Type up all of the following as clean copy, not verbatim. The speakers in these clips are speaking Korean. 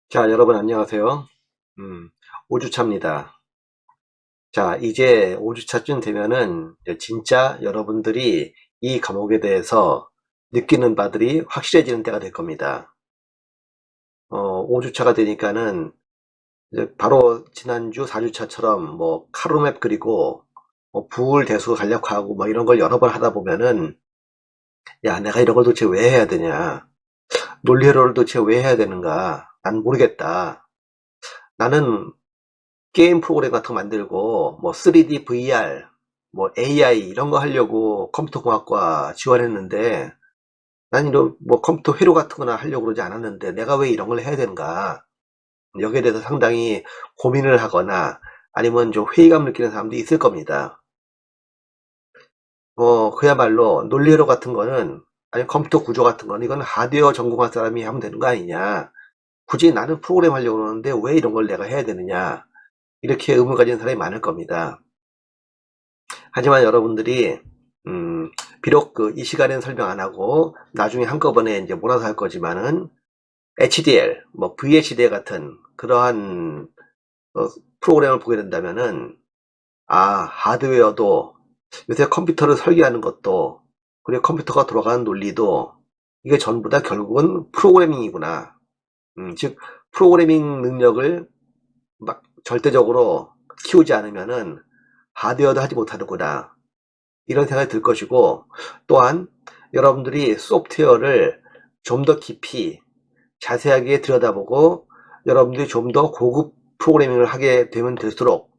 자, 여러분 안녕하세요. 음, 5주차입니다. 자, 이제 5주차쯤 되면은 이제 진짜 여러분들이 이 과목에 대해서 느끼는 바들이 확실해지는 때가 될 겁니다. 5주차가 되니까는 이제 바로 지난주 4주차처럼 뭐 카로맵 그리고 뭐 부울 대수 간략화하고 뭐 이런 걸 여러 번 하다 보면은 야, 내가 이런 걸 도대체 왜 해야 되냐? 논리회로를 도대체 왜 해야 되는가? 난 모르겠다. 나는 게임 프로그램 같은 거 만들고 뭐 3D VR, 뭐 AI 이런 거 하려고 컴퓨터공학과 지원했는데 난 이런 뭐 컴퓨터 회로 같은 거나 하려고 그러지 않았는데 내가 왜 이런 걸 해야 되는가? 여기에 대해서 상당히 고민을 하거나 아니면 좀 회의감 느끼는 사람도 있을 겁니다. 그야말로 논리회로 같은 거는 아니 컴퓨터 구조 같은 거는 이건 하드웨어 전공한 사람이 하면 되는 거 아니냐? 굳이 나는 프로그램 하려고 그러는데 왜 이런 걸 내가 해야 되느냐? 이렇게 의문 가지는 사람이 많을 겁니다. 하지만 여러분들이 음, 비록 이 시간에는 설명 안 하고 나중에 한꺼번에 이제 몰아서 할 거지만은 HDL, 뭐 VHDL 같은 그러한 어, 프로그램을 보게 된다면은 하드웨어도 요새 컴퓨터를 설계하는 것도 그리고 컴퓨터가 돌아가는 논리도 이게 전부 다 결국은 프로그래밍이구나. 즉 프로그래밍 능력을 막 절대적으로 키우지 않으면은 하드웨어도 하지 못하는구나. 이런 생각이 들 것이고, 또한 여러분들이 소프트웨어를 좀 더 깊이 자세하게 들여다보고 여러분들이 좀 더 고급 프로그래밍을 하게 되면 될수록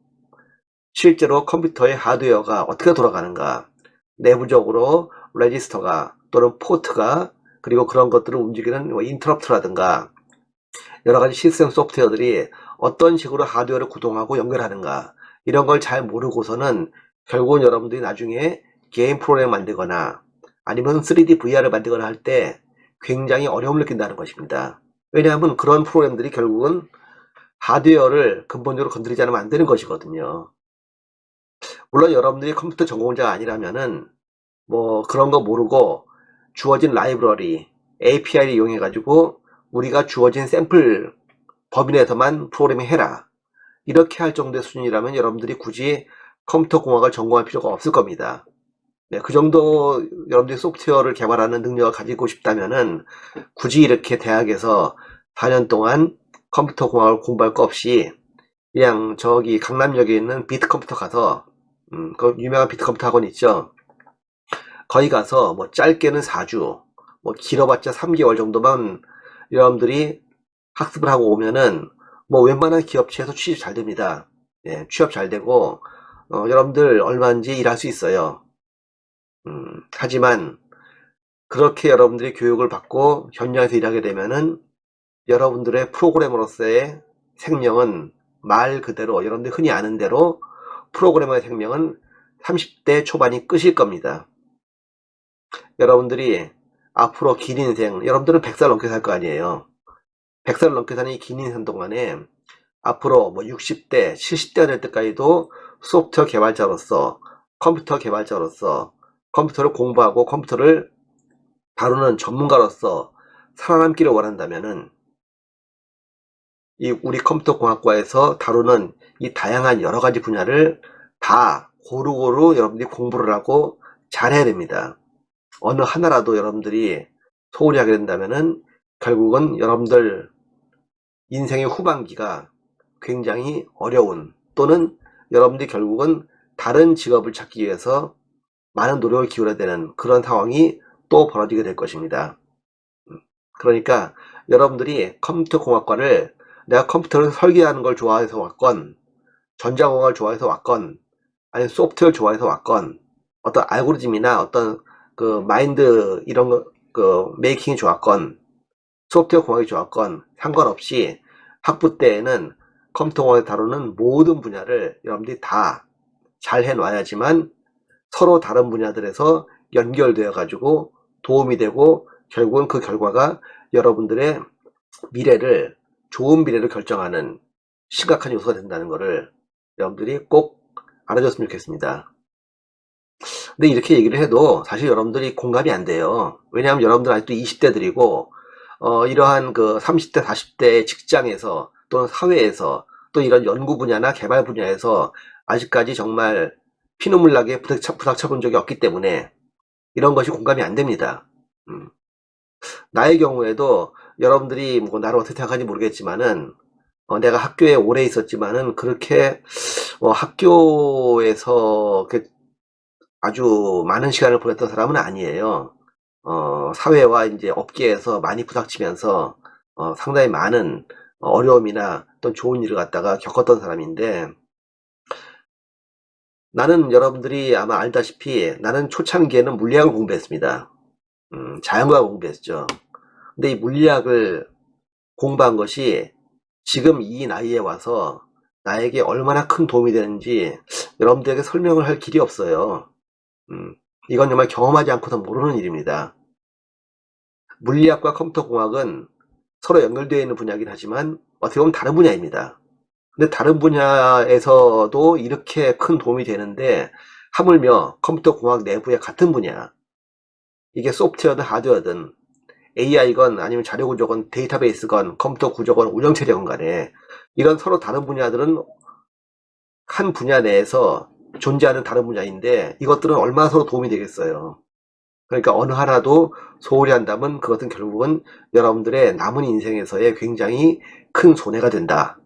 실제로 컴퓨터의 하드웨어가 어떻게 돌아가는가, 내부적으로 레지스터가 또는 포트가 그리고 그런 것들을 움직이는 뭐 인터럽트라든가 여러 가지 시스템 소프트웨어들이 어떤 식으로 하드웨어를 구동하고 연결하는가, 이런 걸 잘 모르고서는 결국은 여러분들이 나중에 게임 프로그램 만들거나 아니면 3D VR을 만들거나 할 때 굉장히 어려움을 느낀다는 것입니다. 왜냐하면 그런 프로그램들이 결국은 하드웨어를 근본적으로 건드리지 않으면 안 되는 것이거든요. 물론 여러분들이 컴퓨터 전공자가 아니라면은 뭐 그런 거 모르고 주어진 라이브러리, API를 이용해 가지고 우리가 주어진 샘플 범위 내에서만 프로그래밍 해라, 이렇게 할 정도의 수준이라면 여러분들이 굳이 컴퓨터 공학을 전공할 필요가 없을 겁니다. 네, 그 정도 여러분들이 소프트웨어를 개발하는 능력을 가지고 싶다면은 굳이 이렇게 대학에서 4년 동안 컴퓨터 공학을 공부할 거 없이 그냥 저기 강남역에 있는 비트컴퓨터 가서 그 유명한 비트컴퓨터 학원 있죠. 거기 가서 뭐 짧게는 4주, 뭐 길어봤자 3개월 정도만 여러분들이 학습을 하고 오면은 뭐 웬만한 기업체에서 취업 잘 됩니다. 예, 취업 잘 되고 여러분들 얼마인지 일할 수 있어요. 하지만 그렇게 여러분들이 교육을 받고 현장에서 일하게 되면은 여러분들의 프로그래머로서의 생명은 말 그대로 여러분들이 흔히 아는 대로 프로그래머의 생명은 30대 초반이 끝일 겁니다. 여러분들이 앞으로 긴 인생, 여러분들은 100살 넘게 살 거 아니에요. 100살 넘게 사는 이 긴 인생 동안에 앞으로 뭐 60대, 70대가 될 때까지도 소프트웨어 개발자로서, 컴퓨터 개발자로서, 컴퓨터를 공부하고 컴퓨터를 다루는 전문가로서 살아남기를 원한다면은 이 우리 컴퓨터 공학과에서 다루는 이 다양한 여러 가지 분야를 다 고루고루 여러분들이 공부를 하고 잘해야 됩니다. 어느 하나라도 여러분들이 소홀히 하게 된다면은 결국은 여러분들 인생의 후반기가 굉장히 어려운, 또는 여러분들이 결국은 다른 직업을 찾기 위해서 많은 노력을 기울여야 되는 그런 상황이 또 벌어지게 될 것입니다. 그러니까 여러분들이 컴퓨터 공학과를 내가 컴퓨터를 설계하는 걸 좋아해서 왔건, 전자공학을 좋아해서 왔건, 아니면 소프트웨어를 좋아해서 왔건, 어떤 알고리즘이나 어떤 그 마인드 이런 거, 그 메이킹이 좋았건, 소프트웨어 공학이 좋았건 상관없이 학부 때에는 컴퓨터 공학을 다루는 모든 분야를 여러분들이 다 잘 해놔야지만 서로 다른 분야들에서 연결되어 가지고 도움이 되고 결국은 그 결과가 여러분들의 미래를, 좋은 미래를 결정하는 심각한 요소가 된다는 것을 여러분들이 꼭 알아줬으면 좋겠습니다. 근데 이렇게 얘기를 해도 사실 여러분들이 공감이 안 돼요. 왜냐하면 여러분들 아직도 20대들이고 이러한 그 30대, 40대 직장에서 또는 사회에서 또 이런 연구 분야나 개발 분야에서 아직까지 정말 피눈물 나게 부닥쳐 본 적이 없기 때문에 이런 것이 공감이 안 됩니다. 나의 경우에도 여러분들이 뭐 나를 어떻게 생각하는지 모르겠지만은 내가 학교에 오래 있었지만은 그렇게 학교에서 아주 많은 시간을 보냈던 사람은 아니에요. 사회와 이제 업계에서 많이 부닥치면서 상당히 많은 어려움이나 또 좋은 일을 갖다가 겪었던 사람인데, 나는 여러분들이 아마 알다시피 나는 초창기에는 물리학을 공부했습니다. 자연과학 공부했죠. 근데 이 물리학을 공부한 것이 지금 이 나이에 와서 나에게 얼마나 큰 도움이 되는지 여러분들에게 설명을 할 길이 없어요. 이건 정말 경험하지 않고서 모르는 일입니다. 물리학과 컴퓨터공학은 서로 연결되어 있는 분야이긴 하지만 어떻게 보면 다른 분야입니다. 근데 다른 분야에서도 이렇게 큰 도움이 되는데 하물며 컴퓨터공학 내부의 같은 분야, 이게 소프트웨어든 하드웨어든 AI건 아니면 자료구조건 데이터베이스건 컴퓨터 구조건 운영체제건 간에 이런 서로 다른 분야들은 한 분야 내에서 존재하는 다른 분야인데 이것들은 얼마나 서로 도움이 되겠어요. 그러니까 어느 하나도 소홀히 한다면 그것은 결국은 여러분들의 남은 인생에서의 굉장히 큰 손해가 된다.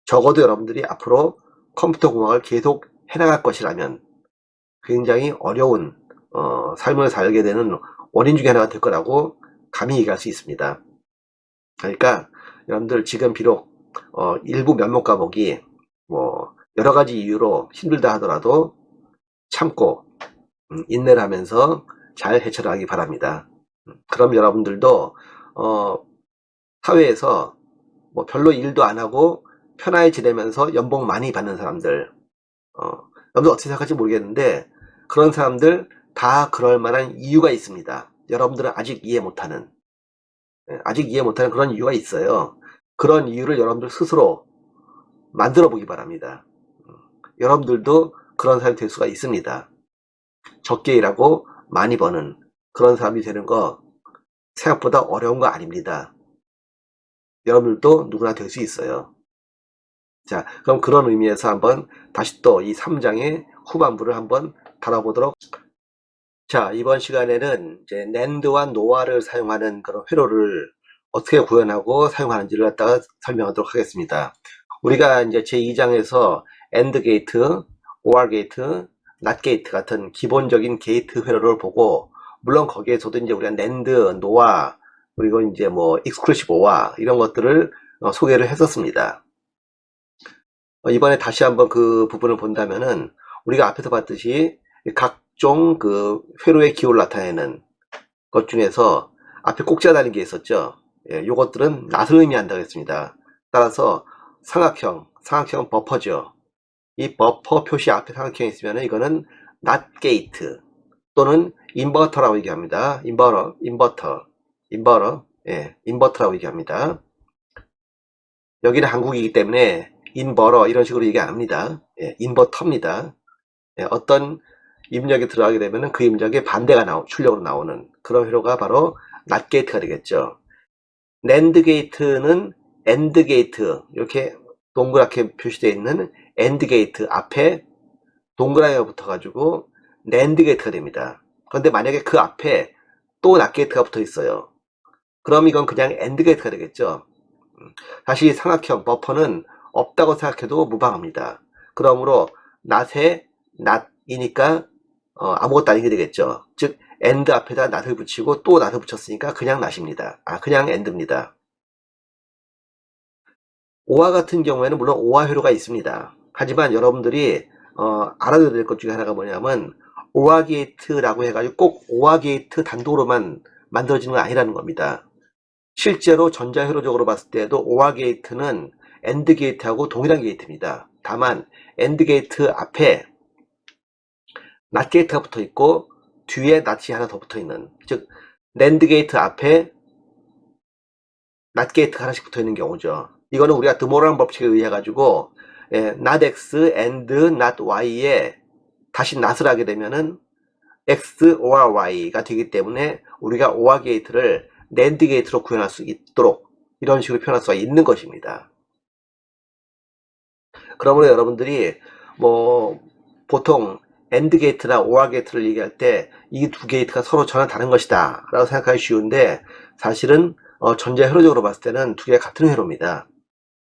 적어도 여러분들이 앞으로 컴퓨터 공학을 계속 해나갈 것이라면 굉장히 어려운 삶을 살게 되는 원인 중에 하나가 될 거라고 감히 얘기할 수 있습니다. 그러니까 여러분들 지금 비록 일부 면목 과목이 뭐 여러 가지 이유로 힘들다 하더라도 참고 인내를 하면서 잘 헤쳐나가기 바랍니다. 그럼 여러분들도 사회에서 뭐 별로 일도 안 하고 편하게 지내면서 연봉 많이 받는 사람들, 여러분들 어떻게 생각할지 모르겠는데 그런 사람들 다 그럴 만한 이유가 있습니다. 여러분들은 아직 이해 못하는 그런 이유가 있어요. 그런 이유를 여러분들 스스로 만들어 보기 바랍니다. 여러분들도 그런 사람이 될 수가 있습니다. 적게 일하고 많이 버는 그런 사람이 되는 거 생각보다 어려운 거 아닙니다. 여러분들도 누구나 될 수 있어요. 자, 그럼 그런 의미에서 한번 다시 또 이 3장의 후반부를 한번 다뤄보도록. 자, 이번 시간에는 이제 NAND와 NOR를 사용하는 그런 회로를 어떻게 구현하고 사용하는지를 갖다가 설명하도록 하겠습니다. 우리가 이제 제2장에서 AND 게이트, OR 게이트, NOT 게이트 같은 기본적인 게이트 회로를 보고, 물론 거기에서도 이제 우리가 NAND, NOR, 그리고 이제 뭐 exclusive OR 이런 것들을 소개를 했었습니다. 이번에 다시 한번 그 부분을 본다면은 우리가 앞에서 봤듯이 각종 그 회로의 기호를 나타내는 것 중에서 앞에 꼭지가 달린 게 있었죠. 예, 요것들은 낫을 의미한다고 했습니다. 따라서 삼각형 버퍼죠. 이 버퍼 표시 앞에 삼각형이 있으면 이거는 not gate 또는 인버터라고 얘기합니다. 인버터, 예, 인버터라고 얘기합니다. 여기는 한국이기 때문에 인버터 이런 식으로 얘기 안 합니다. 예, 인버터입니다. 예, 어떤 입력이 들어가게 되면 그 입력의 반대가 출력으로 나오는 그런 회로가 바로 not gate가 되겠죠. NAND 게이트는 AND 게이트, 이렇게 동그랗게 표시되어 있는 AND 게이트 앞에 동그라미가 붙어가지고 NAND 게이트가 됩니다. 그런데 만약에 그 앞에 또 NOT 게이트가 붙어 있어요. 그럼 이건 그냥 AND 게이트가 되겠죠. 다시 삼각형 버퍼는 없다고 생각해도 무방합니다. 그러므로 NOT에 NOT이니까 아무것도 아니게 되겠죠. 즉 AND 앞에다 NOT을 붙이고 또 NOT을 붙였으니까 그냥 NOT입니다. 그냥 AND입니다. OR 같은 경우에는 물론 OR 회로가 있습니다. 하지만 여러분들이 알아둬야 될 것 중에 하나가 뭐냐면 OR 게이트라고 해가지고 꼭 OR 게이트 단독으로만 만들어지는 건 아니라는 겁니다. 실제로 전자회로적으로 봤을 때도 OR 게이트는 AND 게이트하고 동일한 게이트입니다. 다만 AND 게이트 앞에 NOT 게이트가 붙어 있고 뒤에 NOT이 하나 더 붙어 있는, 즉 NAND 게이트 앞에 NOT 게이트가 하나씩 붙어 있는 경우죠. 이거는 우리가 드모란 법칙에 의해 가지고 not x and not y에 다시 not을 하게 되면은 x or y가 되기 때문에 우리가 OR 게이트를 낸드 게이트로 구현할 수 있도록 이런 식으로 표현할 수가 있는 것입니다. 그러므로 여러분들이 뭐 보통 AND 게이트나 OR 게이트를 얘기할 때 이 두 게이트가 서로 전혀 다른 것이다 라고 생각하기 쉬운데, 사실은 전자 회로적으로 봤을 때는 두 개가 같은 회로입니다.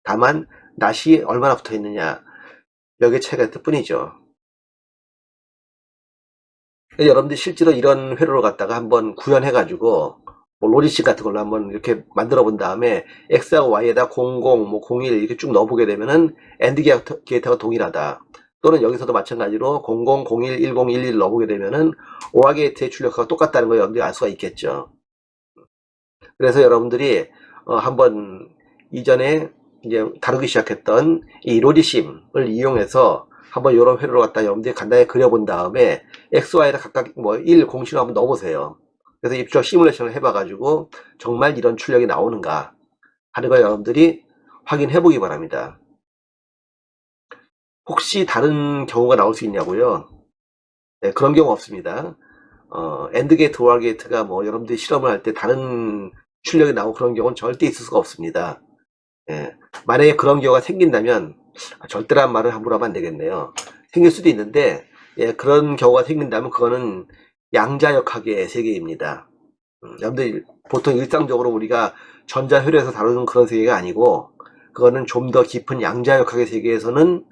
다만 낫이 얼마나 붙어 있느냐, 여기에 차이가 있을 뿐이죠. 여러분들이 실제로 이런 회로를 갖다가 한번 구현해 가지고 뭐 로지식 같은 걸로 한번 이렇게 만들어 본 다음에 X하고 Y에다 00, 뭐 01 이렇게 쭉 넣어보게 되면은 AND 게이트가 동일하다. 또는 여기서도 마찬가지로 00, 01, 10, 11 넣어보게 되면은 OR 게이트의 출력하고 똑같다는 걸 여러분들이 알 수가 있겠죠. 그래서 여러분들이 한번 이전에 이제 다루기 시작했던 이 로지심을 이용해서 한번 이런 회로를 갖다 여러분들이 간단히 그려본 다음에 X, Y를 각각 뭐 1, 공식으로 한번 넣어보세요. 그래서 입출력 시뮬레이션을 해봐가지고 정말 이런 출력이 나오는가 하는 걸 여러분들이 확인해 보기 바랍니다. 혹시 다른 경우가 나올 수 있냐고요? 네, 그런 경우 없습니다. AND 게이트, OR 게이트가 뭐 여러분들이 실험을 할 때 다른 출력이 나오고 그런 경우는 절대 있을 수가 없습니다. 예, 만약에 그런 경우가 생긴다면 절대란 말을 함부로 하면 안 되겠네요. 생길 수도 있는데, 예, 그런 경우가 생긴다면 그거는 양자역학의 세계입니다. 여러분들 보통 일상적으로 우리가 전자회로에서 다루는 그런 세계가 아니고, 그거는 좀 더 깊은 양자역학의 세계에서는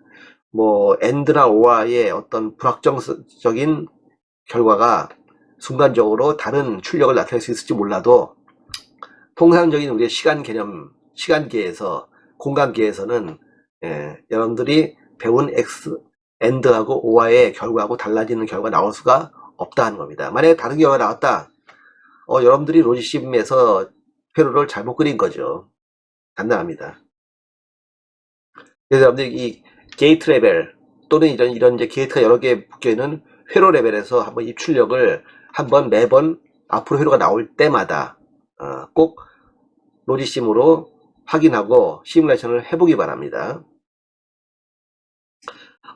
뭐 AND나 OR의 어떤 불확정적인 결과가 순간적으로 다른 출력을 나타낼 수 있을지 몰라도, 통상적인 우리의 시간 개념, 시간계에서, 공간계에서는 여러분들이 배운 X, AND하고 OR의 결과하고 달라지는 결과가 나올 수가 없다는 겁니다. 만약에 다른 결과가 나왔다, 여러분들이 로지심에서 회로를 잘못 그린 거죠. 간단합니다. 그래서 여러분들이 이 게이트 레벨 또는 이런 이제 게이트가 여러 개 묶여있는 회로 레벨에서 한번 이 출력을 한번 매번 앞으로 회로가 나올 때마다 꼭 로지심으로 확인하고 시뮬레이션을 해보기 바랍니다.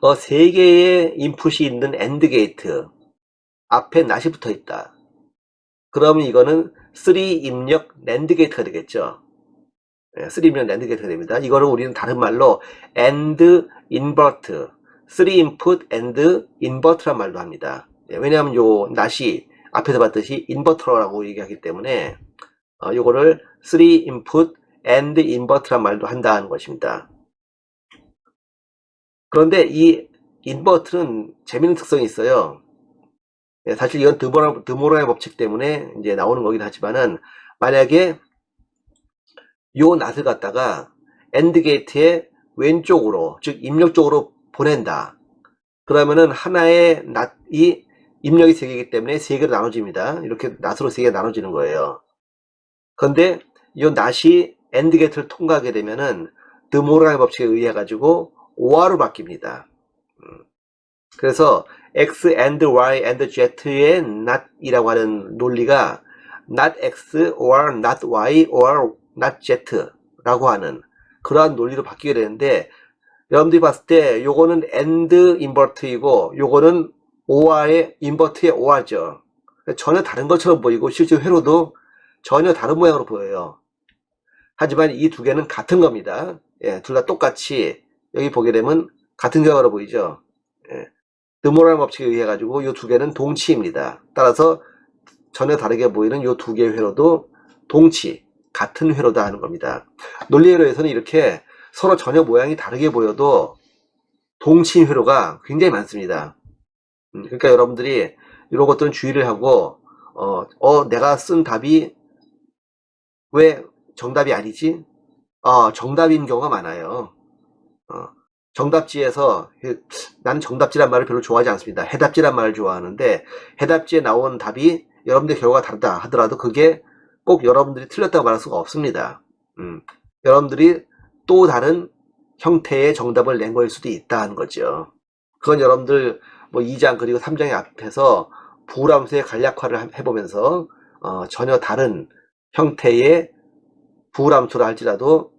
3개의 인풋이 있는 AND 게이트 앞에 낫이 붙어 있다. 그러면 이거는 3 입력 NAND 게이트가 되겠죠. 3 입력 NAND 게이트가 됩니다. 이거를 우리는 다른 말로 AND invert, 3 input AND invert란 말도 합니다. 왜냐하면 요 낫이 앞에서 봤듯이 인버터라고 얘기하기 때문에 요거를 3 input AND invert란 말도 한다는 것입니다. 그런데 이 인버트는 재미있는 특성이 있어요. 사실 이건 드모라의 법칙 때문에 이제 나오는 거긴 하지만은, 만약에 요 낫을 갖다가 AND 게이트의 왼쪽으로, 즉 입력 쪽으로 보낸다. 그러면은 하나의 낫이 입력이 3개이기 때문에 3개로 나눠집니다. 이렇게 낫으로 3개가 나눠지는 거예요. 그런데 이 낫이 AND 게이트를 통과하게 되면은 드모라의 법칙에 의해 가지고 OR로 바뀝니다. 그래서 X and Y and Z의 not이라고 하는 논리가 not X or not Y or not Z라고 하는 그러한 논리로 바뀌게 되는데, 여러분들이 봤을 때 요거는 AND 인버트이고 요거는 OR의 인버트의 OR죠. 전혀 다른 것처럼 보이고 실제 회로도 전혀 다른 모양으로 보여요. 하지만 이 두 개는 같은 겁니다. 예, 둘 다 똑같이 여기 보게 되면 같은 결과로 보이죠. 예. 드모라의 법칙에 의해 가지고 이 두 개는 동치입니다. 따라서 전혀 다르게 보이는 이 두 개의 회로도 동치, 같은 회로다 하는 겁니다. 논리회로에서는 이렇게 서로 전혀 모양이 다르게 보여도 동치인 회로가 굉장히 많습니다. 그러니까 여러분들이 이런 것들은 주의를 하고, 내가 쓴 답이 왜 정답이 아니지? 정답인 경우가 많아요. 정답지에서, 나는 정답지란 말을 별로 좋아하지 않습니다. 해답지란 말을 좋아하는데, 해답지에 나온 답이 여러분들의 결과가 다르다 하더라도 그게 꼭 여러분들이 틀렸다고 말할 수가 없습니다. 여러분들이 또 다른 형태의 정답을 낸 거일 수도 있다는 거죠. 그건 여러분들 뭐 2장 그리고 3장의 앞에서 부호함수의 간략화를 해보면서 전혀 다른 형태의 부호함수라 할지라도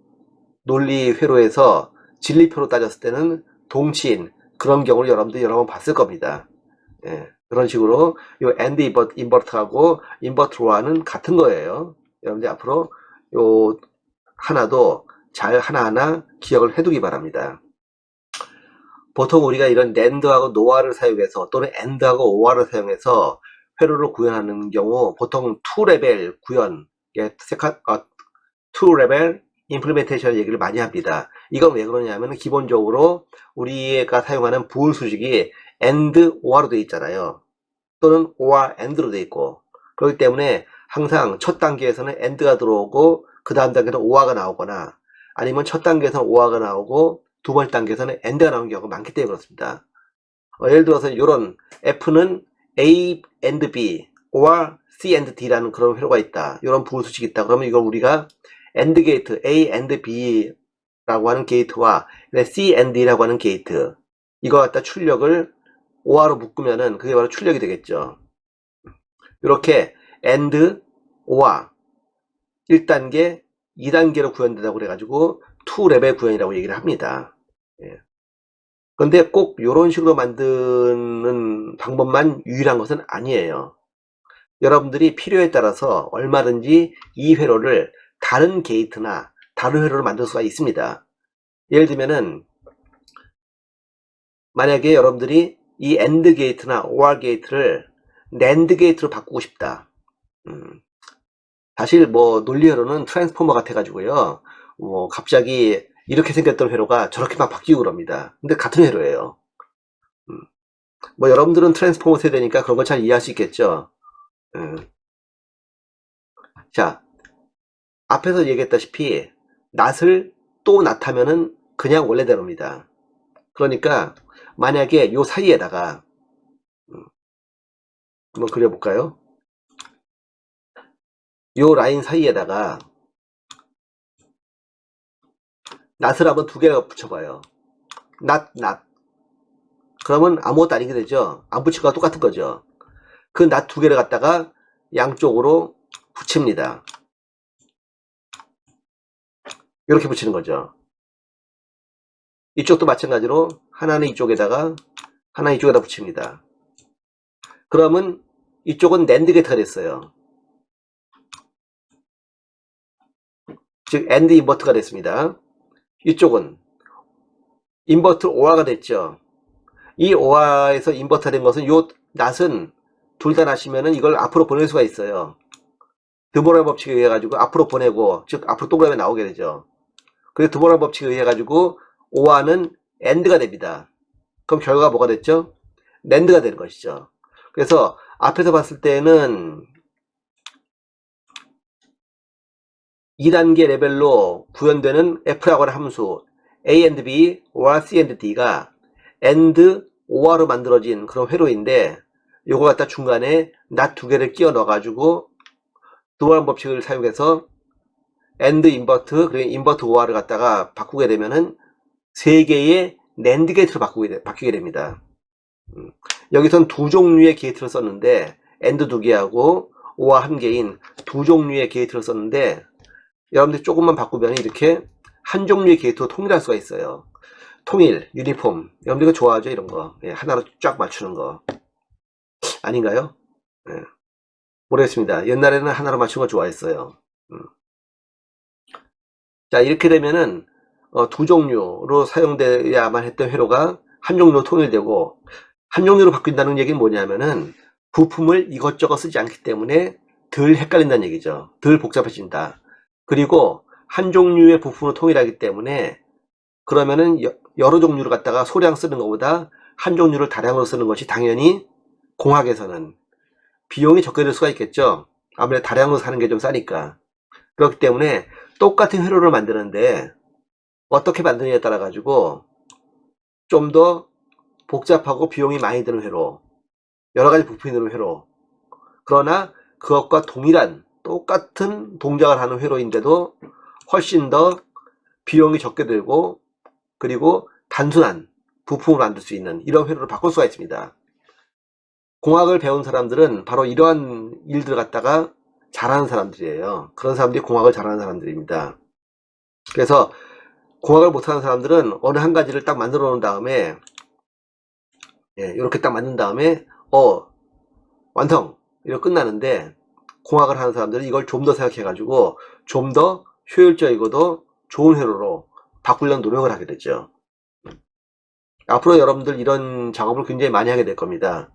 논리 회로에서 진리표로 따졌을 때는 동치인 그런 경우를 여러분들이 여러 번 봤을 겁니다. 예, 그런 식으로 이 AND 인버터하고 인버터와는 같은 거예요. 여러분들 앞으로 요 하나도 잘 하나하나 기억을 해두기 바랍니다. 보통 우리가 이런 낸드하고 노아를 사용해서 또는 엔드하고 오아를 사용해서 회로를 구현하는 경우 보통 2레벨 구현, 2레벨 임플리멘테이션 얘기를 많이 합니다. 이건 왜 그러냐면 기본적으로 우리가 사용하는 부을 수식이 and, or로 되어 있잖아요. 또는 or, and로 되어 있고, 그렇기 때문에 항상 첫 단계에서는 and가 들어오고 그 다음 단계는 or가 나오거나, 아니면 첫 단계에서는 or가 나오고 두 번째 단계에서는 and가 나오는 경우가 많기 때문에 그렇습니다. 예를 들어서 이런 F는 A and B or C and D라는 그런 회로가 있다. 이런 부을 수식이 있다. 그러면 이걸 우리가 AND 게이트, A and B라고 하는 게이트와 C and D라고 하는 게이트, 이거 갖다 출력을 OR로 묶으면은 그게 바로 출력이 되겠죠. 이렇게 AND, OR 1단계, 2단계로 구현된다고 그래가지고 2레벨 구현이라고 얘기를 합니다. 예. 근데 꼭 이런 식으로 만드는 방법만 유일한 것은 아니에요. 여러분들이 필요에 따라서 얼마든지 이 회로를 다른 게이트나 다른 회로를 만들 수가 있습니다. 예를 들면은 만약에 여러분들이 이 AND 게이트나 OR 게이트를 NAND 게이트로 바꾸고 싶다. 사실 뭐 논리회로는 트랜스포머 같아 가지고요, 뭐 갑자기 이렇게 생겼던 회로가 저렇게 막 바뀌고 그럽니다. 근데 같은 회로예요. 뭐 여러분들은 트랜스포머 세대니까 그런 걸 잘 이해할 수 있겠죠. 자, 앞에서 얘기했다시피 낫을 또 낫하면은 그냥 원래대로입니다. 그러니까 만약에 요 사이에다가 한번 그려볼까요? 요 라인 사이에다가 낫을 한번 두 개가 붙여봐요. 낫. 그러면 아무것도 아니게 되죠. 안 붙인 거와 똑같은 거죠. 그 낫 두 개를 갖다가 양쪽으로 붙입니다. 이렇게 붙이는 거죠. 이쪽도 마찬가지로 하나는 이쪽에다가 하나 이쪽에다 붙입니다. 그러면 이쪽은 낸드 게이트가 됐어요. 즉 AND 인버터가 됐습니다. 이쪽은 인버터 OR가 됐죠. 이 OR에서 인버터 된 것은 요 낫은 둘 다 낫이면은 이걸 앞으로 보낼 수가 있어요. 드모럴 법칙에 의해 가지고 앞으로 보내고, 즉 앞으로 동그라미 나오게 되죠. 그래서 드모럴 법칙에 의해 가지고 OR는 AND가 됩니다. 그럼 결과가 뭐가 됐죠? NAND가 되는 것이죠. 그래서 앞에서 봤을 때는 2단계 레벨로 구현되는 F라고 하는 함수 A and B, or C and D가 AND, OR로 만들어진 그런 회로인데, 요거 갖다 중간에 낫 두 개를 끼워 넣어 가지고 드모럴 법칙을 사용해서 AND 인버트, 그리고 인버트 OR를 갖다가 바꾸게 되면은 세 개의 NAND 게이트로 바뀌게 됩니다. 여기선 두 종류의 게이트를 썼는데, AND 두 개하고 OR 한 개인 두 종류의 게이트를 썼는데, 여러분들 조금만 바꾸면 이렇게 한 종류의 게이트로 통일할 수가 있어요. 통일, 유니폼. 여러분들 이거 좋아하죠? 이런 거. 예, 하나로 쫙 맞추는 거. 아닌가요? 예, 모르겠습니다. 옛날에는 하나로 맞추는 거 좋아했어요. 자, 이렇게 되면은 두 종류로 사용돼야만 했던 회로가 한 종류로 통일되고, 한 종류로 바뀐다는 얘기는 뭐냐면은 부품을 이것저것 쓰지 않기 때문에 덜 헷갈린다는 얘기죠. 덜 복잡해진다. 그리고 한 종류의 부품으로 통일하기 때문에, 그러면은 여러 종류를 갖다가 소량 쓰는 것보다 한 종류를 다량으로 쓰는 것이 당연히 공학에서는 비용이 적게 들 수가 있겠죠. 아무래도 다량으로 사는 게 좀 싸니까. 그렇기 때문에 똑같은 회로를 만드는데 어떻게 만드느냐에 따라 가지고 좀 더 복잡하고 비용이 많이 드는 회로, 여러 가지 부품이 드는 회로, 그러나 그것과 동일한 똑같은 동작을 하는 회로인데도 훨씬 더 비용이 적게 들고, 그리고 단순한 부품을 만들 수 있는 이런 회로를 바꿀 수가 있습니다. 공학을 배운 사람들은 바로 이러한 일들을 갖다가 잘하는 사람들이에요. 그런 사람들이 공학을 잘하는 사람들입니다. 그래서 공학을 못하는 사람들은 어느 한 가지를 딱 만들어 놓은 다음에, 예, 이렇게 딱 만든 다음에 완성! 이렇게 끝나는데, 공학을 하는 사람들은 이걸 좀 더 생각해가지고 좀 더 효율적이고도 좋은 회로로 바꾸려는 노력을 하게 되죠. 앞으로 여러분들 이런 작업을 굉장히 많이 하게 될 겁니다.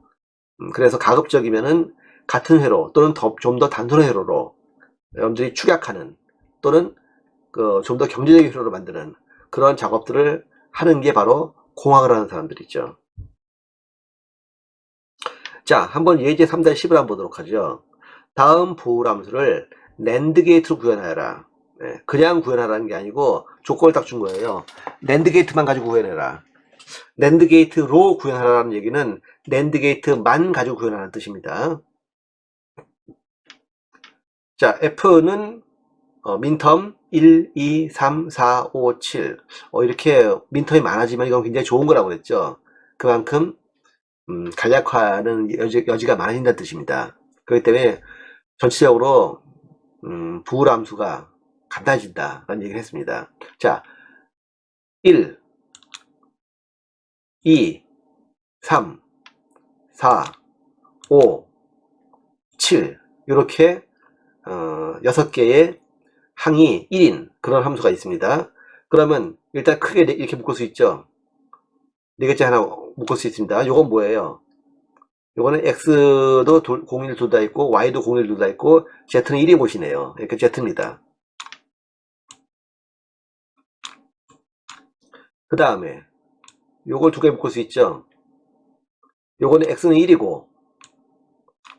그래서 가급적이면은 같은 회로 또는 좀 더 단순한 회로로 여러분들이 축약하는 또는 좀 더 경제적인 회로로 만드는 그런 작업들을 하는 게 바로 공학을 하는 사람들이죠. 자, 한번 예제 3-10을 한번 보도록 하죠. 다음 보호함수를 낸드 게이트로 구현하여라. 네, 그냥 구현하라는 게 아니고 조건을 딱 준 거예요. 낸드 게이트만 가지고 구현해라. 낸드 게이트로 구현하라는 얘기는 낸드 게이트만 가지고 구현하라는 뜻입니다. 자, F는 민텀 1, 2, 3, 4, 5, 7 이렇게 민텀이 많아지면 이건 굉장히 좋은 거라고 그랬죠. 그만큼 간략화하는 여지가 많아진다는 뜻입니다. 그렇기 때문에 전체적으로 부호함수가 간단해진다 라는 얘기를 했습니다. 자, 1, 2, 3, 4, 5, 7 이렇게 6개의 항이 1인 그런 함수가 있습니다. 그러면 일단 크게 이렇게 묶을 수 있죠. 4개째 하나 묶을 수 있습니다. 이건 뭐예요? 요거는 X도 01 둘 다 있고 Y도 01 둘 다 있고 Z는 1이 보시네요. 이렇게 Z입니다. 그 다음에 요걸 2개 묶을 수 있죠. 요거는 X는 1이고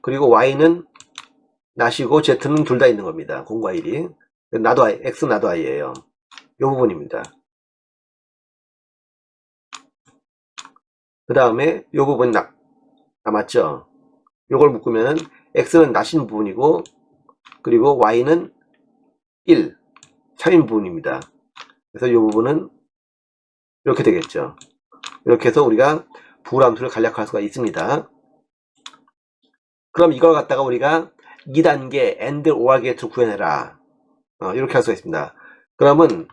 그리고 Y는 낫이고 Z는 둘 다 있는 겁니다. 0과 1이. 나도 I, X 나도 I예요. 요 부분입니다. 그 다음에 요 부분 남았죠. 요걸 묶으면 X는 낫인 부분이고 그리고 Y는 1, 3인 부분입니다. 그래서 요 부분은 이렇게 되겠죠. 이렇게 해서 우리가 부호함수를 간략화할 수가 있습니다. 그럼 이걸 갖다가 우리가 2단계 AND OR 게이트로 구현해라. 이렇게 할 수가 있습니다. 그러면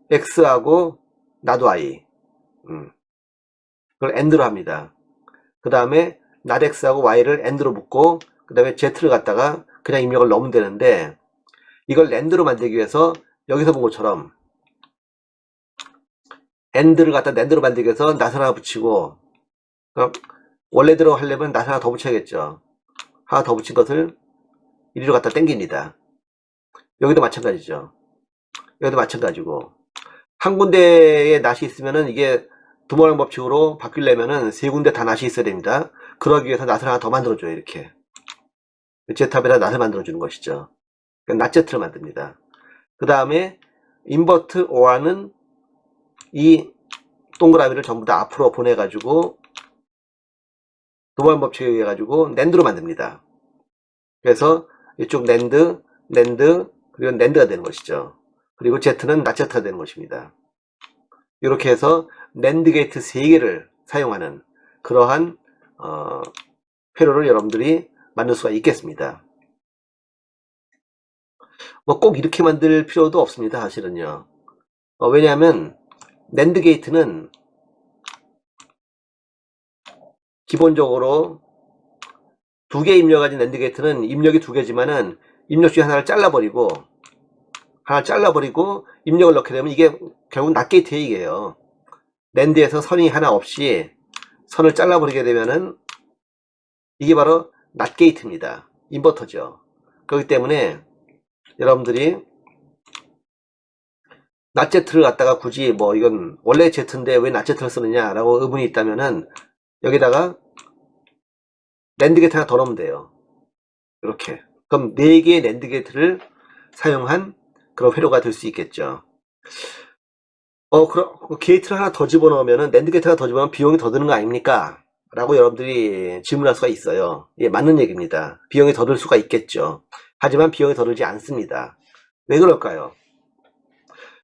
X하고 나도 I 그걸 AND로 합니다. 그 다음에 not X하고 Y를 AND로 묶고 그 다음에 Z를 갖다가 그냥 입력을 넣으면 되는데 이걸 AND로 만들기 위해서 여기서 본 것처럼 AND를 갖다 NAND로 만들기 위해서 not을 하나 붙이고 원래대로 하려면 not 하나 더 붙여야겠죠. 하나 더 붙인 것을 이리로 갖다 당깁니다. 여기도 마찬가지죠. 여기도 마찬가지고 한 군데에 낫이 있으면은 이게 두모랑 법칙으로 바뀌려면은 세 군데 다 낫이 있어야 됩니다. 그러기 위해서 낫을 하나 더 만들어줘요. 이렇게 Z탑에다 낫을 만들어주는 것이죠. 낫 Z를 만듭니다. 그 다음에 인버트 OR는 이 동그라미를 전부 다 앞으로 보내가지고 두모랑 법칙에 의해 가지고 낸드로 만듭니다. 그래서 이쪽 낸드, 낸드 그리고 낸드가 되는 것이죠. 그리고 Z는 낫 Z가 되는 것입니다. 이렇게 해서 낸드 게이트 3개를 사용하는 그러한 회로를 여러분들이 만들 수가 있겠습니다. 뭐 꼭 이렇게 만들 필요도 없습니다. 사실은요. 왜냐하면 낸드 게이트는 기본적으로 2개 입력가진 낸드 게이트는 입력이 2개지만은 입력 중에 하나를 잘라버리고 입력을 넣게 되면 이게 결국 낫 게이트의 얘기예요. 낸드에서 선이 하나 없이 선을 잘라버리게 되면은 이게 바로 낫 게이트입니다. 인버터죠. 그렇기 때문에 여러분들이 낫 Z를 갖다가 굳이 뭐 이건 원래 Z인데 왜 낫 Z를 쓰느냐 라고 의문이 있다면은 여기다가 낸드 게이트 하나 더 넣으면 돼요. 이렇게. 그럼 4개의 낸드 게이트를 사용한 그런 회로가 될 수 있겠죠. 그럼 게이트를 하나 더 집어넣으면은 낸드 게이트 하나 더 집어넣으면 비용이 더 드는 거 아닙니까? 라고 여러분들이 질문할 수가 있어요. 예, 맞는 얘기입니다. 비용이 더 들 수가 있겠죠. 하지만 비용이 더 들지 않습니다. 왜 그럴까요?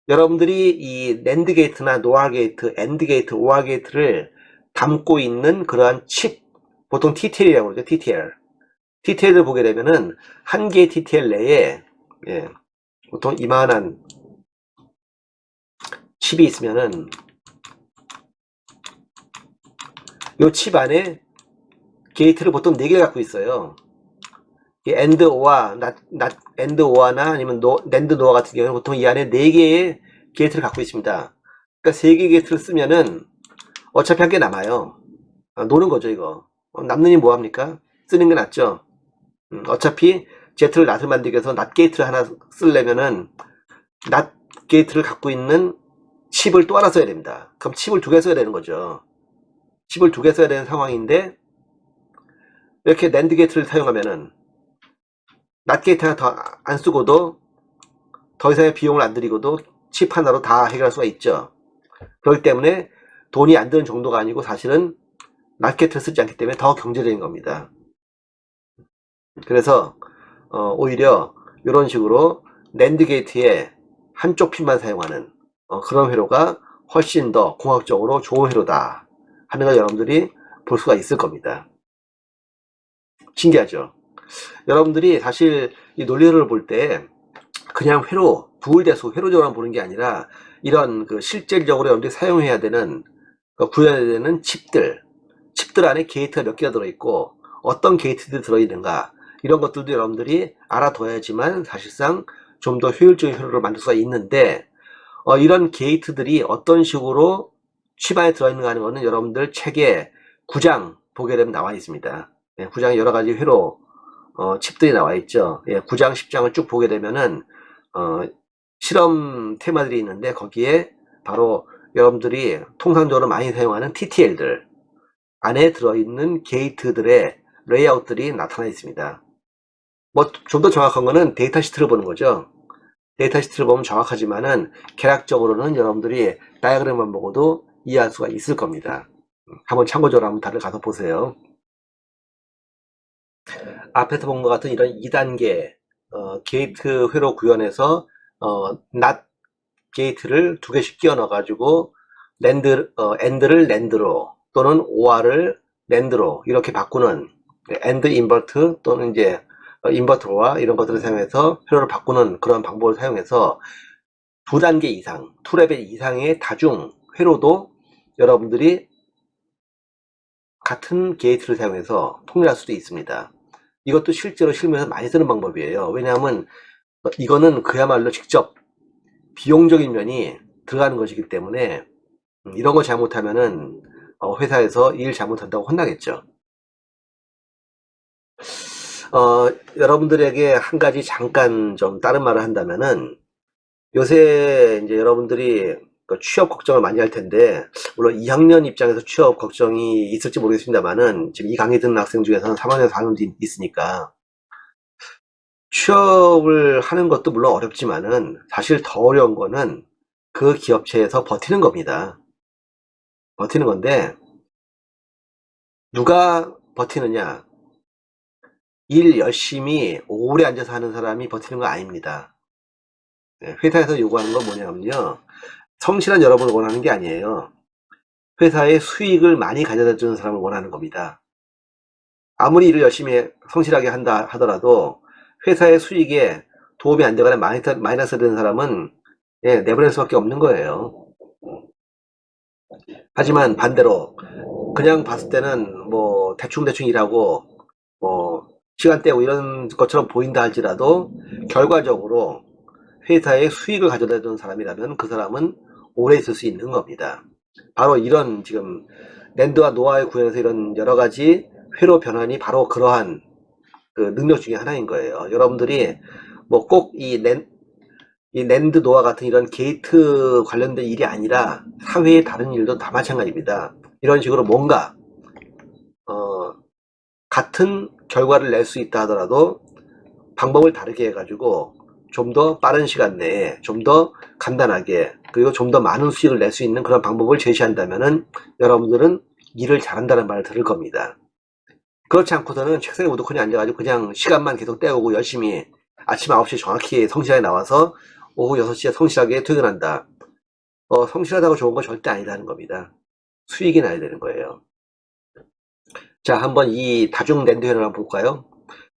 여러분들이 이 낸드 게이트나 노아 게이트, 엔드 게이트, 오아 게이트를 담고 있는 그러한 칩, 보통 TTL이라고 그러죠. TTL. TTL을 보게 되면은 한 개의 TTL 내에 보통 이만한 칩이 있으면은 이 칩 안에 게이트를 보통 4개 갖고 있어요. 이 AND, OR, AND, OR나 아니면 NAND, NOR 같은 경우는 보통 이 안에 4개의 게이트를 갖고 있습니다. 그러니까 3개의 게이트를 쓰면은 어차피 한 개 남아요. 노는 거죠, 이거. 남느니 뭐합니까? 쓰는 게 낫죠. 어차피 Z를 낫을 만들기 위해서 낫 게이트를 하나 쓰려면은 낫 게이트를 갖고 있는 칩을 또 하나 써야 됩니다. 그럼 칩을 2개 써야 되는 거죠. 칩을 2개 써야 되는 상황인데 이렇게 낸드 게이트를 사용하면은 낫 게이트 하나 더 안 쓰고도 더 이상의 비용을 안 들이고도 칩 하나로 다 해결할 수가 있죠. 그렇기 때문에 돈이 안 드는 정도가 아니고 사실은 낫 게이트를 쓰지 않기 때문에 더 경제적인 겁니다. 그래서 오히려 이런 식으로 낸드 게이트의 한쪽 핀만 사용하는 그런 회로가 훨씬 더 공학적으로 좋은 회로다 하는 걸 여러분들이 볼 수가 있을 겁니다. 신기하죠? 여러분들이 사실 이 논리를 볼 때 그냥 회로, 부울대수, 회로적으로만 보는 게 아니라 이런 그 실질적으로 여러분들이 사용해야 되는, 구현해야 되는 칩들 안에 게이트가 몇 개가 들어있고 어떤 게이트들이 들어있는가 이런 것들도 여러분들이 알아둬야지만 사실상 좀 더 효율적인 회로를 만들 수가 있는데 이런 게이트들이 어떤 식으로 칩 안에 들어있는가 하는 거는 여러분들 책에 9장 보게 되면 나와 있습니다. 9장에 여러 가지 회로 칩들이 나와 있죠. 9장, 10장을 쭉 보게 되면은 실험 테마들이 있는데 거기에 바로 여러분들이 통상적으로 많이 사용하는 TTL들 안에 들어있는 게이트들의 레이아웃들이 나타나 있습니다. 뭐 좀 더 정확한 거는 데이터 시트를 보는 거죠. 데이터 시트를 보면 정확하지만은 개략적으로는 여러분들이 다이어그램만 보고도 이해할 수가 있을 겁니다. 한번 참고적으로 한번 다들 가서 보세요. 앞에서 본 것 같은 이런 2단계 게이트 회로 구현해서 낫 게이트를 2개씩 끼워 넣어 가지고 AND를 NAND로 또는 OR을 NAND로 이렇게 바꾸는 AND 인버트 또는 이제 인버터와 이런 것들을 사용해서 회로를 바꾸는 그런 방법을 사용해서 2단계 이상, 2레벨 이상의 다중 회로도 여러분들이 같은 게이트를 사용해서 통일할 수도 있습니다. 이것도 실제로 실무에서 많이 쓰는 방법이에요. 왜냐하면 이거는 그야말로 직접 비용적인 면이 들어가는 것이기 때문에 이런 거 잘못하면은 회사에서 일 잘못한다고 혼나겠죠. 여러분들에게 한 가지 잠깐 좀 다른 말을 한다면은 요새 이제 여러분들이 취업 걱정을 많이 할 텐데 물론 2학년 입장에서 취업 걱정이 있을지 모르겠습니다만은 지금 이 강의 듣는 학생 중에서는 3학년, 4학년도 있으니까 취업을 하는 것도 물론 어렵지만은 사실 더 어려운 거는 그 기업체에서 버티는 겁니다. 버티는 건데 누가 버티느냐? 일 열심히 오래 앉아서 하는 사람이 버티는 거 아닙니다. 회사에서 요구하는 건 뭐냐면요. 성실한 여러분을 원하는 게 아니에요. 회사에 수익을 많이 가져다 주는 사람을 원하는 겁니다. 아무리 일을 열심히 성실하게 한다 하더라도 회사의 수익에 도움이 안 되거나 마이너스 되는 사람은 내보낼 수밖에 없는 거예요. 하지만 반대로 그냥 봤을 때는 뭐 대충 일하고 뭐 시간 떼고 이런 것처럼 보인다 할지라도 결과적으로 회사에 수익을 가져다 주는 사람이라면 그 사람은 오래 있을 수 있는 겁니다. 바로 이런 지금 낸드와 노아의 구현에서 이런 여러 가지 회로 변환이 바로 그러한 그 능력 중에 하나인 거예요. 여러분들이 뭐 꼭 이 낸드 노아 같은 이런 게이트 관련된 일이 아니라 사회의 다른 일도 다 마찬가지입니다. 이런 식으로 뭔가 같은 결과를 낼 수 있다 하더라도 방법을 다르게 해가지고 좀 더 빠른 시간 내에 좀 더 간단하게 그리고 좀 더 많은 수익을 낼 수 있는 그런 방법을 제시한다면은 여러분들은 일을 잘한다는 말을 들을 겁니다. 그렇지 않고서는 책상에 우두커니 앉아가지고 그냥 시간만 계속 때우고 열심히 아침 9시에 정확히 성실하게 나와서 오후 6시에 성실하게 퇴근한다. 성실하다고 좋은 건 절대 아니라는 겁니다. 수익이 나야 되는 거예요. 자, 한번 이 다중 낸드 회로를 한번 볼까요?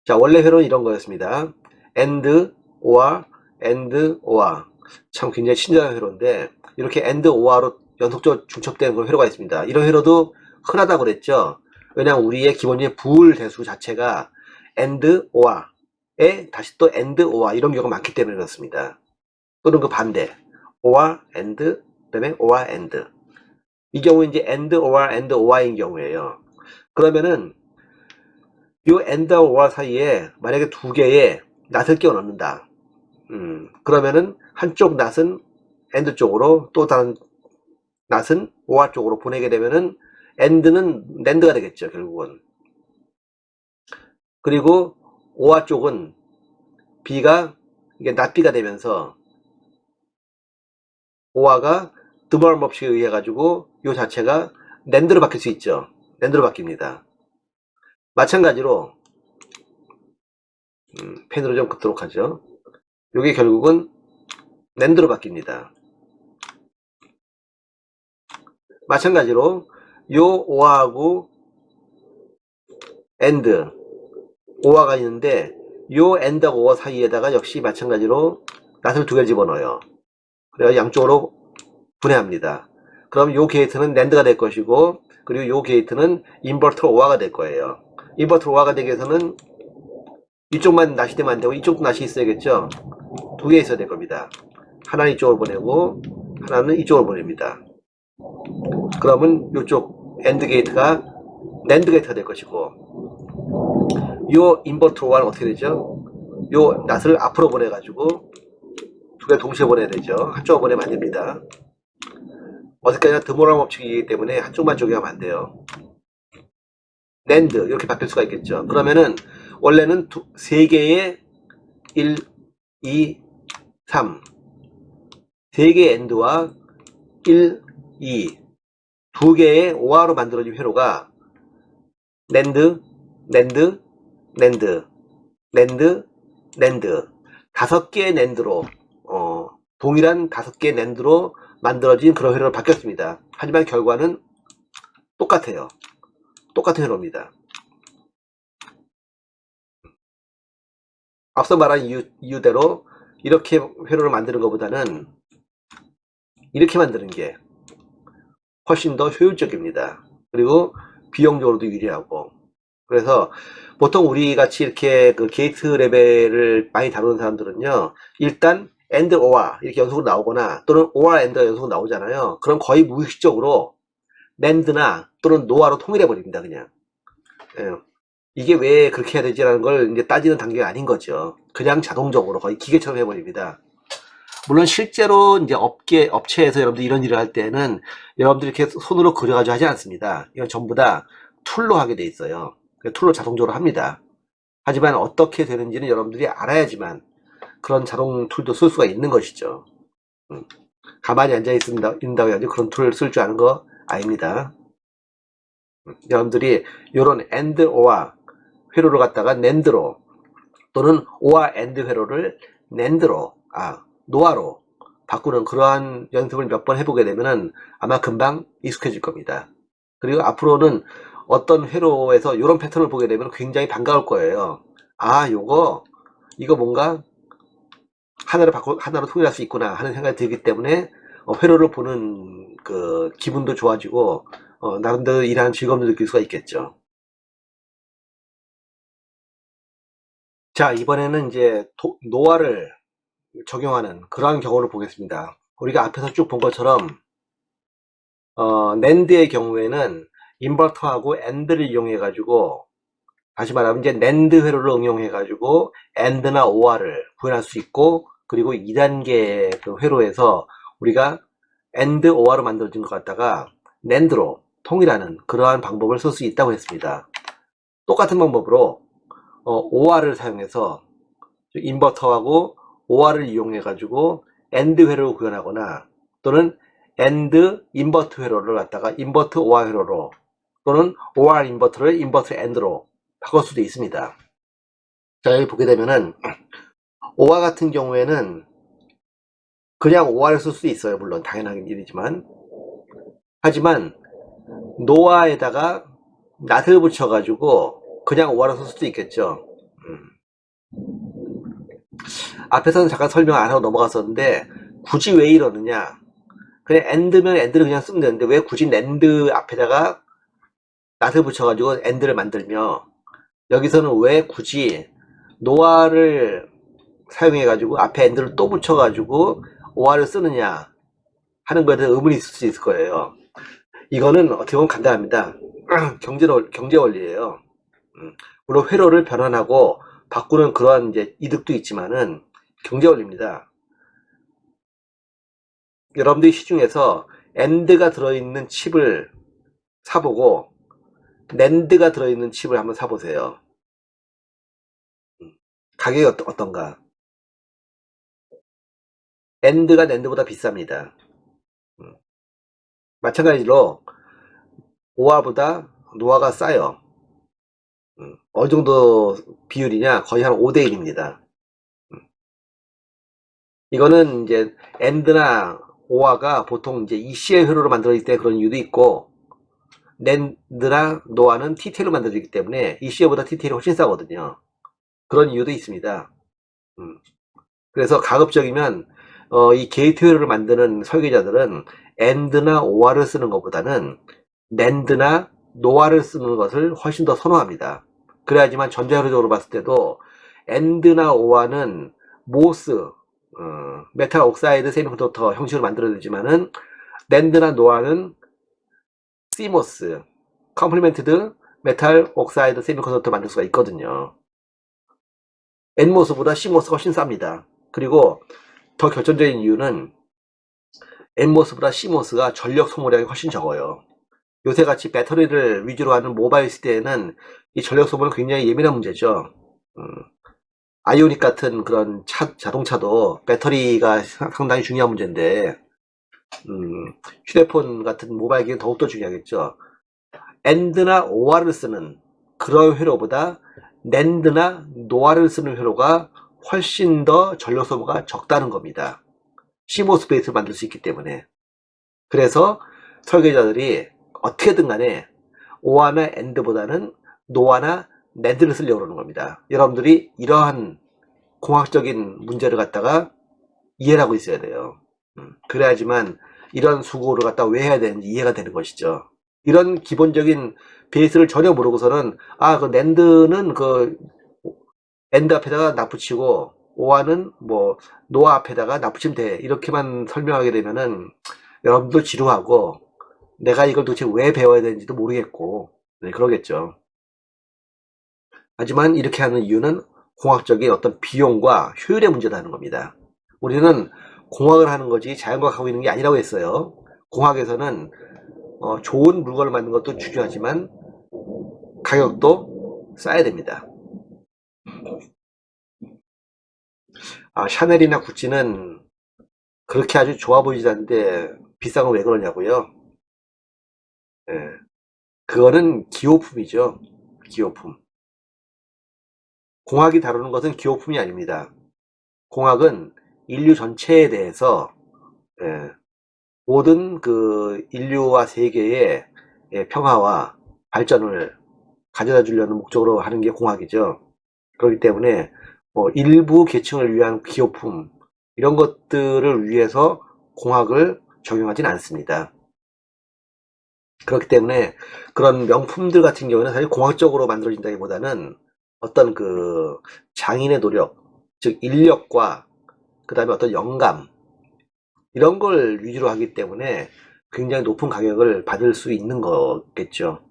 자, 원래 회로는 이런 거였습니다. AND, OR, AND, OR. 참 굉장히 친절한 회로인데 이렇게 AND, OR로 연속적으로 중첩되는 그런 회로가 있습니다. 이런 회로도 흔하다고 그랬죠. 왜냐하면 우리의 기본적인 부울 대수 자체가 AND, OR 다시 또 and, or 이런 경우가 많기 때문에 그렇습니다. 또는 그 반대 or, and, 그다음에 or, and. 이 경우 이제 and, or인 경우에요. 그러면은 요 and, or 사이에 만약에 두 개의 낫을 끼워 넣는다. 그러면은 한쪽 낫은 and 쪽으로 또 다른 낫은 or 쪽으로 보내게 되면은 and는 nand가 되겠죠, 결국은. 그리고 or 쪽은 b가 이게 not b가 되면서 or가 드모럴 법칙에 의해 가지고 요 자체가 nand로 바뀔 수 있죠. nand로 바뀝니다. 마찬가지로 펜으로 좀 긋도록 하죠. 요게 결국은 nand로 바뀝니다. 마찬가지로 요 or하고 and, or가 있는데 요 and하고 or 사이에다가 역시 마찬가지로 낫을 두 개를 집어넣어요. 그래서 양쪽으로 분해합니다. 그럼 요 게이트는 nand가 될 것이고, 그리고 요 게이트는 인버터 or가 될 거예요. 인버터 or가 되기 위해서는 이쪽만 낫이 되면 안 되고 이쪽도 낫이 있어야겠죠. 두 개 있어야 될 겁니다. 하나는 이쪽으로 보내고 하나는 이쪽으로 보냅니다. 그러면 이쪽 AND 게이트가 NAND 게이트가 될 것이고, 요 인버터 or는 어떻게 되죠? 요 낫을 앞으로 보내가지고 두 개 동시에 보내야 되죠. 한쪽으로 보내면 안 됩니다. 어디까지나 드모럴 법칙이기 때문에 한쪽만 쪼개면 안 돼요. NAND 이렇게 바뀔 수가 있겠죠. 그러면은 원래는 세 개의 1, 2, 3 세 개의 AND와 1, 2 두 개의 OR로 만들어진 회로가 NAND, NAND, NAND, NAND, NAND 다섯 개의 NAND로 동일한 다섯 개의 NAND로 만들어진 그런 회로로 바뀌었습니다. 하지만 결과는 똑같아요. 똑같은 회로입니다. 앞서 말한 이유대로 이렇게 회로를 만드는 것보다는 이렇게 만드는 게 훨씬 더 효율적입니다. 그리고 비용적으로도 유리하고. 그래서 보통 우리 같이 이렇게 그 게이트 레벨을 많이 다루는 사람들은요, 일단 and, or 이렇게 연속으로 나오거나 또는 or, and가 연속으로 나오잖아요. 그럼 거의 무의식적으로 nand나 또는 no아로 통일해 버립니다, 그냥. 예. 이게 왜 그렇게 해야 되지라는 걸 이제 따지는 단계가 아닌 거죠. 그냥 자동적으로 거의 기계처럼 해버립니다. 물론 실제로 이제 업체에서 여러분들 이런 일을 할 때는 여러분들이 이렇게 손으로 그려가지고 하지 않습니다. 이건 전부 다 툴로 하게 돼 있어요. 툴로 자동적으로 합니다. 하지만 어떻게 되는지는 여러분들이 알아야지만 그런 자동 툴도 쓸 수가 있는 것이죠. 가만히 앉아 있는다고 해가지고 그런 툴을 쓸 줄 아는 거 아닙니다. 여러분들이 이런 AND, OR 회로를 갖다가 NAND로 또는 OR AND 회로를 NAND로, 노아로 바꾸는 그러한 연습을 몇 번 해보게 되면은 아마 금방 익숙해질 겁니다. 그리고 앞으로는 어떤 회로에서 이런 패턴을 보게 되면 굉장히 반가울 거예요. 이거 뭔가 하나로 통일할 수 있구나 하는 생각이 들기 때문에 회로를 보는 그 기분도 좋아지고 나름대로 일하는 즐거움도 느낄 수가 있겠죠. 자, 이번에는 이제 노아를 적용하는 그러한 경우를 보겠습니다. 우리가 앞에서 쭉 본 것처럼 NAND의 경우에는 인버터하고 AND를 이용해 가지고, 다시 말하면 이제 NAND 회로를 응용해 가지고 AND나 OR을 구현할 수 있고, 그리고 2단계 그 회로에서 우리가 AND, OR로 만들어진 것 갖다가 NAND로 통일하는 그러한 방법을 쓸 수 있다고 했습니다. 똑같은 방법으로 OR을 사용해서 인버터하고 OR을 이용해 가지고 AND 회로를 구현하거나 또는 AND 인버터 회로를 갖다가 인버터 OR 회로로 또는 OR 인버터를 인버터 AND로 바꿀 수도 있습니다. 자, 여기 보게 되면은 OR 같은 경우에는 그냥 OR을 쓸 수 있어요. 물론 당연한 일이지만, 하지만 노아에다가 낫을 붙여 가지고 그냥 OR을 쓸 수도 있겠죠. 앞에서는 잠깐 설명 안 하고 넘어갔었는데 굳이 왜 이러느냐, 그냥 AND면 AND를 그냥 쓰면 되는데 왜 굳이 NAND 앞에다가 낫을 붙여 가지고 AND를 만들며, 여기서는 왜 굳이 노아를 사용해 가지고 앞에 AND를 또 붙여 가지고 OR을 쓰느냐 하는 거에 대해 의문이 있을 수 있을 거예요. 이거는 어떻게 보면 간단합니다. 경제 원리예요. 물론 회로를 변환하고 바꾸는 그러한 이제 이득도 있지만은 경제 원리입니다. 여러분들이 시중에서 AND가 들어있는 칩을 사보고 NAND가 들어있는 칩을 한번 사보세요. 가격이 어떤가? AND가 NAND보다 비쌉니다. 마찬가지로 OR보다 노아가 싸요. 어느 정도 비율이냐? 거의 한 5대 1입니다. 이거는 이제 AND나 OR가 보통 이제 ECL 회로로 만들어질 때 그런 이유도 있고, NAND나 노아는 TTL로 만들어지기 때문에 ECL보다 TTL이 훨씬 싸거든요. 그런 이유도 있습니다. 그래서 가급적이면 이 게이트웨이를 만드는 설계자들은 AND나 OR를 쓰는 것보다는 NAND나 노아를 쓰는 것을 훨씬 더 선호합니다. 그래야지만 전자회로적으로 봤을 때도 AND나 OR는 모스, 메탈 옥사이드 세미컨덕터 형식으로 만들어지지만은 NAND나 노아는 CMOS, 컴플리멘티드 메탈 옥사이드 세미컨덕터 만들 수가 있거든요. NMOS보다 CMOS가 훨씬 쌉니다. 그리고 더 결정적인 이유는 NMOS보다 CMOS가 전력 소모량이 훨씬 적어요. 요새같이 배터리를 위주로 하는 모바일 시대에는 이 전력 소모는 굉장히 예민한 문제죠. 아이오닉 같은 그런 자동차도 배터리가 상당히 중요한 문제인데, 휴대폰 같은 모바일 기기는 더욱더 중요하겠죠. AND나 OR을 쓰는 그런 회로보다 NAND나 노아를 쓰는 회로가 훨씬 더 전력 소모가 적다는 겁니다. CMOS 베이스를 만들 수 있기 때문에. 그래서 설계자들이 어떻게든 간에 OR나 AND보다는 노아나 NAND를 쓰려고 그러는 겁니다. 여러분들이 이러한 공학적인 문제를 갖다가 이해를 하고 있어야 돼요. 그래야지만 이런 수고를 갖다 왜 해야 되는지 이해가 되는 것이죠. 이런 기본적인 베이스를 전혀 모르고서는 그 NAND는 그 AND 앞에다가 납붙이고 OR는 뭐 노아 앞에다가 납붙이면 돼, 이렇게만 설명하게 되면은 여러분도 지루하고 내가 이걸 도대체 왜 배워야 되는지도 모르겠고, 네, 그러겠죠. 하지만 이렇게 하는 이유는 공학적인 어떤 비용과 효율의 문제라는 겁니다. 우리는 공학을 하는 거지 자연과학 하고 있는 게 아니라고 했어요. 공학에서는 좋은 물건을 만드는 것도 중요하지만 가격도 싸야 됩니다. 샤넬이나 구찌는 그렇게 아주 좋아 보이지 않는데 비싼 건 왜 그러냐고요? 예, 그거는 기호품이죠. 기호품. 공학이 다루는 것은 기호품이 아닙니다. 공학은 인류 전체에 대해서, 예, 모든 그 인류와 세계의 평화와 발전을 가져다 주려는 목적으로 하는 게 공학이죠. 그렇기 때문에 일부 계층을 위한 기호품, 이런 것들을 위해서 공학을 적용하진 않습니다. 그렇기 때문에 그런 명품들 같은 경우는 사실 공학적으로 만들어진다기보다는 어떤 그 장인의 노력, 즉 인력과 그 다음에 어떤 영감, 이런 걸 위주로 하기 때문에 굉장히 높은 가격을 받을 수 있는 거겠죠.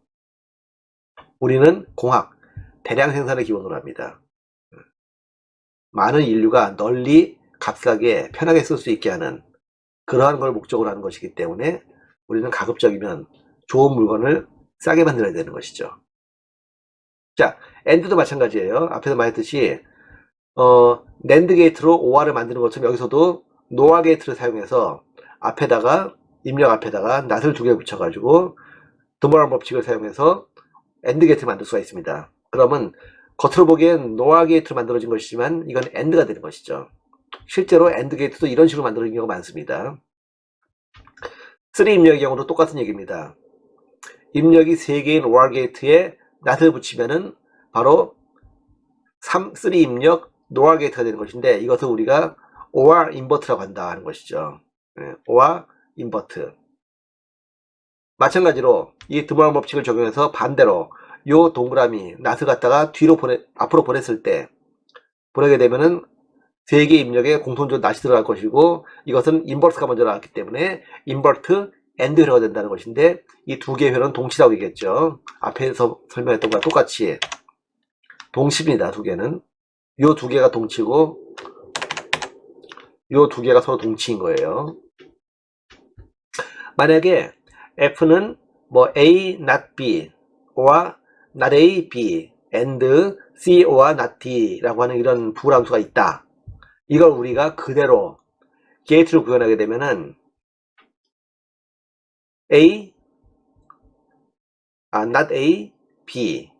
우리는 공학, 대량 생산을 기본으로 합니다. 많은 인류가 널리 값싸게 편하게 쓸 수 있게 하는 그러한 걸 목적으로 하는 것이기 때문에 우리는 가급적이면 좋은 물건을 싸게 만들어야 되는 것이죠. 자, AND도 마찬가지예요. 앞에서 말했듯이 NAND 게이트로 OR을 만드는 것처럼 여기서도 노아 게이트를 사용해서 앞에다가 입력 앞에다가 낫을 2개 붙여가지고 드모랄 법칙을 사용해서 AND 게이트를 만들 수가 있습니다. 그러면 겉으로 보기엔 노아 게이트로 만들어진 것이지만 이건 AND가 되는 것이죠. 실제로 AND 게이트도 이런 식으로 만들어진 경우가 많습니다. 3 입력의 경우도 똑같은 얘기입니다. 입력이 3개인 OR 게이트에 낫을 붙이면은 바로 3 입력 노아 게이트가 되는 것인데, 이것을 우리가 OR 인버트라고 한다 하는 것이죠. OR 인버트. 마찬가지로 이 드모랄 법칙을 적용해서 반대로 요 동그라미 낫을 갖다가 앞으로 보냈을 때 보내게 되면은 세 개 입력에 공통적으로 낫이 들어갈 것이고, 이것은 인버스가 먼저 나왔기 때문에 인버트 엔드 회로가 된다는 것인데, 이 두 개의 회로는 동치라고 얘기했죠. 앞에서 설명했던 거와 똑같이 동치입니다. 두 개는. 요 두 개가 동치고 요 두 개가 서로 동치인 거예요. 만약에 F는 뭐 A not B or not A B and C or not D 라고 하는 이런 부호함수가 있다. 이걸 우리가 그대로 게이트를 구현하게 되면은 not A, B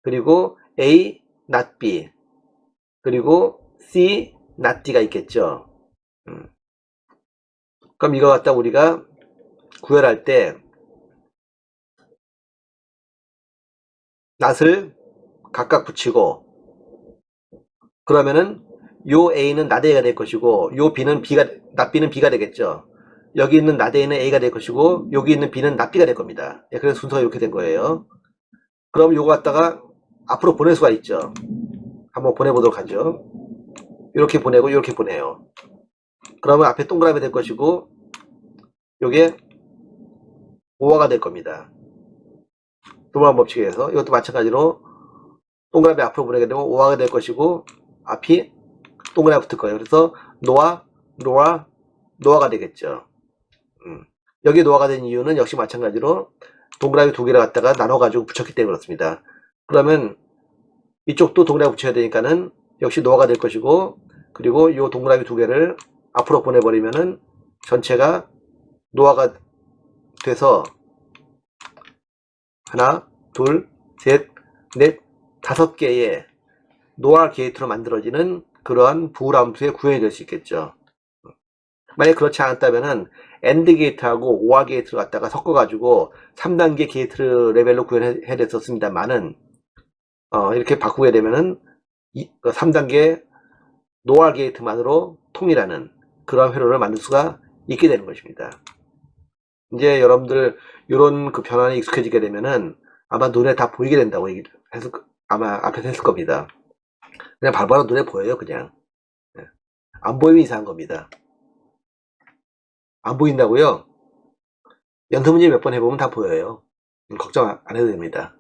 그리고 A not B 그리고 C not D가 있겠죠. 그럼 이거 갖다 우리가 구현할 때 not을 각각 붙이고, 그러면은 요 A는 not A가 될 것이고, 요 B는 not B는 B가 되겠죠. 여기 있는 not A는 A가 될 것이고, 여기 있는 B는 not B가 될 겁니다. 그래서 순서가 이렇게 된 거예요. 그럼 요거 갖다가 앞으로 보낼 수가 있죠. 한번 보내보도록 하죠. 이렇게 보내고 이렇게 보내요. 그러면 앞에 동그라미 될 것이고, 요게 오화가 될 겁니다. 도만 법칙에 의해서 이것도 마찬가지로 동그라미 앞으로 보내게 되면 오화가 될 것이고, 앞이 동그라미 붙을 거예요. 그래서 노아가 되겠죠. 여기 노아가 된 이유는 역시 마찬가지로 동그라미 두 개를 갖다가 나눠가지고 붙였기 때문에 그렇습니다. 그러면 이쪽도 동그라미 붙여야 되니까는 역시 노아가 될 것이고, 그리고 이 동그라미 두 개를 앞으로 보내버리면은 전체가 노아가 돼서 하나, 둘, 셋, 넷, 5개의 노아 게이트로 만들어지는 그러한 부호함수의 구현이 될 수 있겠죠. 만약 그렇지 않았다면은 엔드 게이트하고 오아 게이트를 갖다가 섞어가지고 3단계 게이트 레벨로 구현해야 됐었습니다만은 이렇게 바꾸게 되면은 3단계 노아 게이트만으로 통일하는 그런 회로를 만들 수가 있게 되는 것입니다. 이제 여러분들 이런 그 변환에 익숙해지게 되면은 아마 눈에 다 보이게 된다고 해서 아마 앞에서 했을 겁니다. 그냥 바로 눈에 보여요. 그냥 안 보이면 이상한 겁니다. 안 보인다고요? 연습 문제 몇 번 해보면 다 보여요. 걱정 안 해도 됩니다.